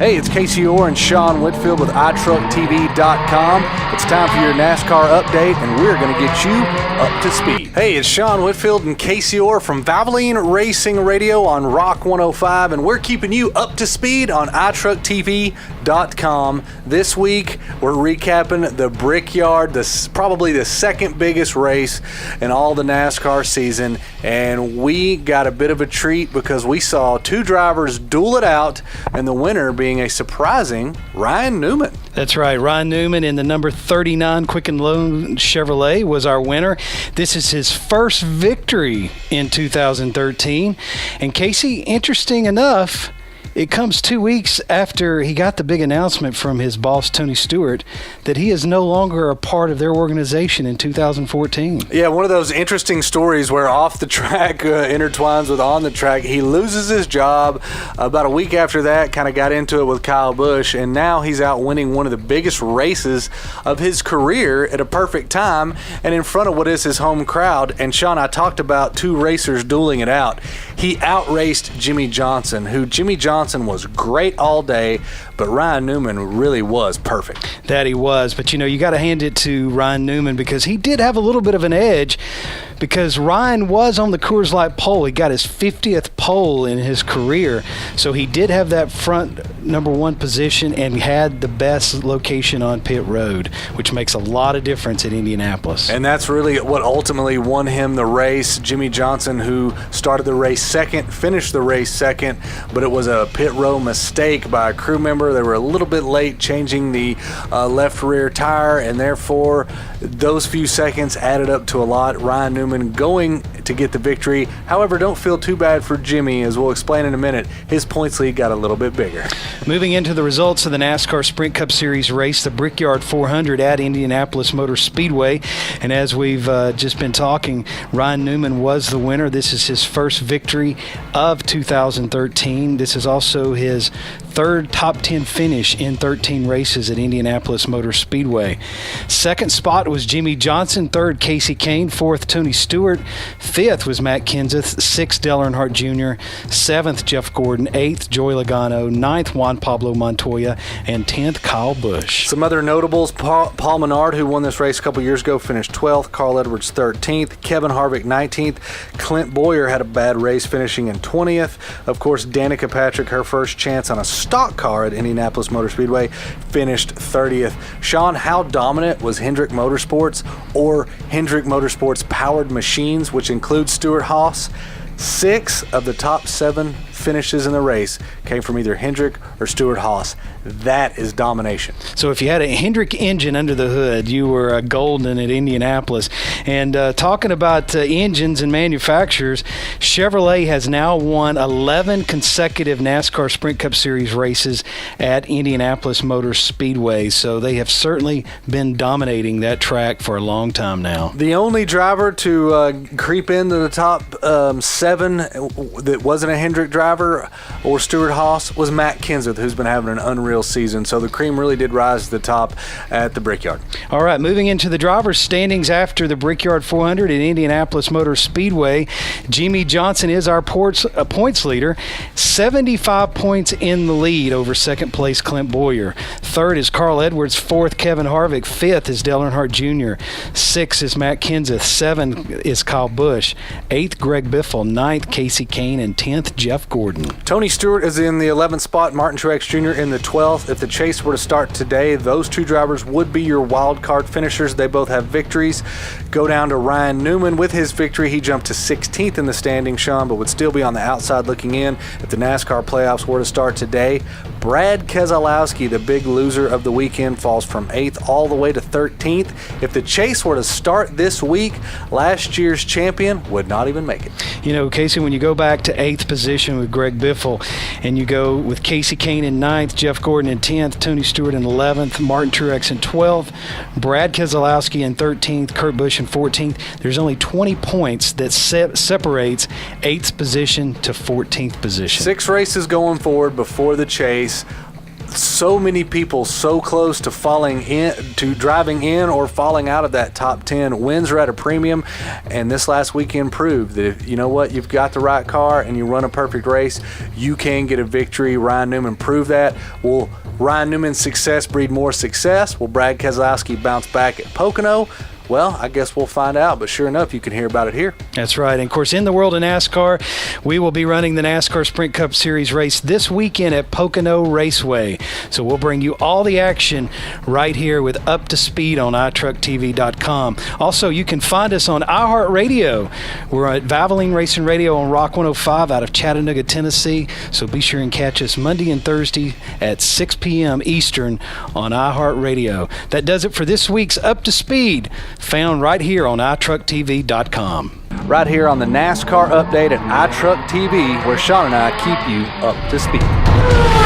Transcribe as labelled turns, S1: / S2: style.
S1: Hey, it's Casey Orr and Shawn Whitfield with iTruckTV.com. It's time for your NASCAR update, and we're going to get you up to speed. Hey, it's Shawn Whitfield and Casey Orr from Valvoline Racing Radio on Rock 105, and we're keeping you up to speed on iTruckTV.com. This week, we're recapping the Brickyard, probably the second biggest race in all the NASCAR season, and we got a bit of a treat because we saw two drivers duel it out, and the winner being a surprising Ryan Newman.
S2: That's right. Ryan Newman in the number 39 Quick and Loan Chevrolet was our winner. This is his first victory in 2013. And Casey, interesting enough, it comes 2 weeks after he got the big announcement from his boss, Tony Stewart, that he is no longer a part of their organization in 2014.
S1: Yeah, one of those interesting stories where off the track intertwines with on the track. He loses his job. About a week after that, kind of got into it with Kyle Busch, and now he's out winning one of the biggest races of his career at a perfect time and in front of what is his home crowd. And Shawn, I talked about two racers dueling it out. He outraced Jimmy Johnson, who Jimmy Johnson was great all day, but Ryan Newman really was perfect.
S2: That he was, but you got to hand it to Ryan Newman because he did have a little bit of an edge because Ryan was on the Coors Light pole. He got his 50th pole in his career, so he did have that front number one position and had the best location on pit road, which makes a lot of difference at Indianapolis.
S1: And that's really what ultimately won him the race. Jimmy Johnson, who started the race second, finished the race second, but it was a pit row mistake by a crew member. They were a little bit late changing the left rear tire, and therefore those few seconds added up to a lot. Ryan Newman going to get the victory. However, don't feel too bad for Jimmy. As we'll explain in a minute, his points lead got a little bit bigger.
S2: Moving into the results of the NASCAR Sprint Cup Series race, the Brickyard 400 at Indianapolis Motor Speedway. And as we've just been talking, Ryan Newman was the winner. This is his first victory of 2013. This is also his third top 10 finish in 13 races at Indianapolis Motor Speedway. Second spot was Jimmy Johnson. Third, Casey Kane. Fourth, Tony Stewart. Fifth was Matt Kenseth. Sixth, Dale Earnhardt Jr. Seventh, Jeff Gordon. Eighth, Joey Logano. Ninth, Juan Pablo Montoya. And 10th, Kyle Busch.
S1: Some other notables: Paul Menard, who won this race a couple years ago, finished 12th. Carl Edwards 13th. Kevin Harvick 19th. Clint Boyer had a bad race, finishing in 20th. Of course, Danica Patrick, her first chance on a stock car at Indianapolis Motor Speedway, finished 30th. Shawn, how dominant was Hendrick Motorsports, or Hendrick Motorsports Powered Machines, which includes Stewart-Haas? 6 of the top 7 finishes in the race came from either Hendrick or Stewart-Haas. That is domination.
S2: So if you had a Hendrick engine under the hood, you were golden at Indianapolis. And talking about engines and manufacturers, Chevrolet has now won 11 consecutive NASCAR Sprint Cup Series races at Indianapolis Motor Speedway. So they have certainly been dominating that track for a long time now.
S1: The only driver to creep into the top 7 that wasn't a Hendrick driver or Stewart-Haas was Matt Kenseth, who's been having an unreal season. So the cream really did rise to the top at the Brickyard.
S2: All right, moving into the drivers' standings after the Brickyard 400 at Indianapolis Motor Speedway. Jimmy Johnson is our points leader, 75 points in the lead over second place Clint Boyer. Third is Carl Edwards. Fourth, Kevin Harvick. Fifth is Dale Earnhardt Jr. Sixth is Matt Kenseth. Seventh is Kyle Busch. Eighth, Greg Biffle. Ninth, Casey Kane. And 10th, Jeff Gordon.
S1: Tony Stewart is in the 11th spot, Martin Truex Jr. in the 12th. If the chase were to start today, those two drivers would be your wild card finishers. They both have victories. Go down to Ryan Newman. With his victory, he jumped to 16th in the standings, Shawn, but would still be on the outside looking in if the NASCAR playoffs were to start today. Brad Keselowski, the big loser of the weekend, falls from 8th all the way to 13th. If the chase were to start this week, last year's champion would not even make it.
S2: Casey, when you go back to 8th position with Greg Biffle, and you go with Casey Kane in 9th, Jeff Gordon in 10th, Tony Stewart in 11th, Martin Truex in 12th, Brad Keselowski in 13th, Kurt Busch in 14th. There's only 20 points that separates 8th position to 14th position.
S1: 6 races going forward before the chase. so many people so close to driving in or falling out of that top 10. Wins are at a premium, and this last weekend proved that if you know what, you've got the right car and you run a perfect race, you can get a victory. Ryan Newman proved that. Will Ryan Newman's success breed more success? Will Brad Keselowski bounce back at Pocono? Well, I guess we'll find out, but sure enough, you can hear about it here.
S2: That's right. And, of course, in the world of NASCAR, we will be running the NASCAR Sprint Cup Series race this weekend at Pocono Raceway. So we'll bring you all the action right here with Up to Speed on iTruckTV.com. Also, you can find us on iHeartRadio. We're at Valvoline Racing Radio on Rock 105 out of Chattanooga, Tennessee. So be sure and catch us Monday and Thursday at 6 p.m. Eastern on iHeartRadio. That does it for this week's Up to Speed, found right here on iTruckTV.com.
S1: Right here on the NASCAR update at iTruck TV, where Shawn and I keep you up to speed.